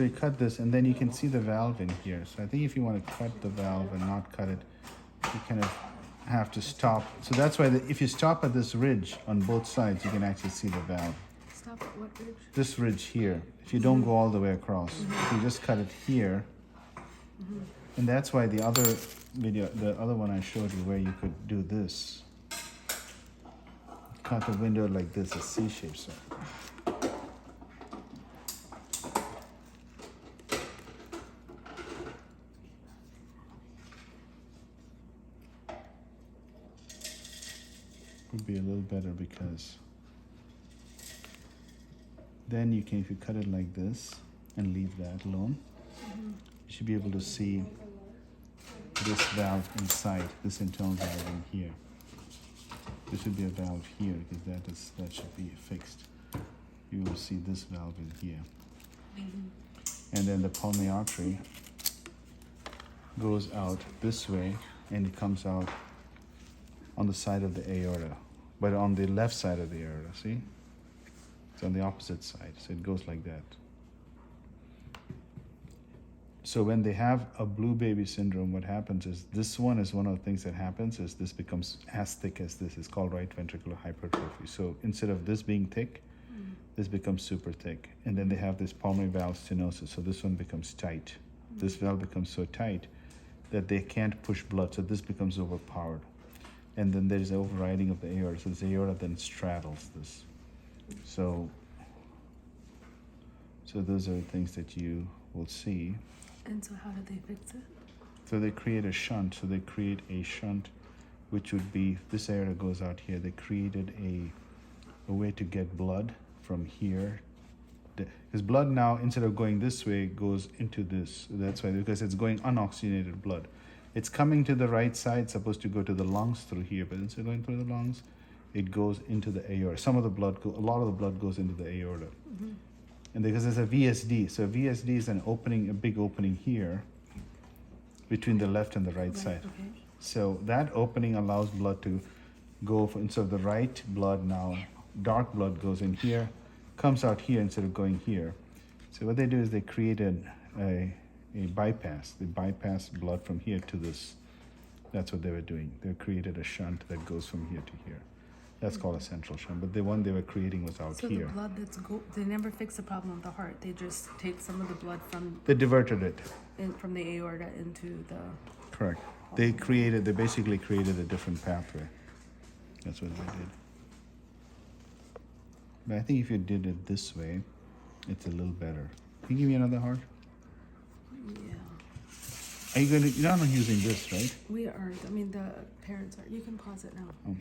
So you cut this, and then you can see the valve in here. So I think if you want to cut the valve and not cut it, you kind of have to stop. So that's why if you stop at this ridge on both sides, you can actually see the valve. Stop at what ridge? This ridge here. If you don't go all the way across, if you just cut it here, and that's why the other video, the other one I showed you, where you could do this, cut the window like this, a C shape. So. Would be a little better because then you can, if you cut it like this and leave that alone, you should be able to see this valve inside, this internal valve in here. There should be a valve here because that should be fixed. You will see this valve in here. And then the pulmonary artery goes out this way and it comes out on the side of the aorta, but on the left side of the aorta, see? It's on the opposite side, so it goes like that. So when they have a blue baby syndrome, what happens is, this one is one of the things that happens is this becomes as thick as this. It's called right ventricular hypertrophy. So instead of this being thick, this becomes super thick. And then they have this pulmonary valve stenosis, so this one becomes tight. This valve becomes so tight that they can't push blood, so this becomes overpowered. And then there's overriding of the aorta, so this aorta then straddles this. So those are the things that you will see. And so how did they fix it? So they create a shunt. So they create a shunt, which would be, this aorta goes out here. They created a way to get blood from here. Because blood now, instead of going this way, goes into this. That's why, because it's going unoxygenated blood. It's coming to the right side, supposed to go to the lungs through here, but instead of going through the lungs, it goes into the aorta. A lot of the blood goes into the aorta. And because there's a VSD, so VSD is an opening, a big opening here between the left and the right side. Okay. So that opening allows blood to go, instead of the right blood now, dark blood goes in here, comes out here instead of going here. So what they do is they create a bypass. They bypass blood from here to this. That's what they were doing. They created a shunt that goes from here to here. That's called a central shunt. But the one they were creating was out So here. the blood they never fix the problem of the heart. They just take some of the blood from They diverted it. from the aorta into the. Correct. They basically created a different pathway. That's what they did. But I think if you did it this way, it's a little better. Can you give me another heart? Yeah. Are you going to, you're not using this, right? We are. I mean, the parents are. You can pause it now. Oh.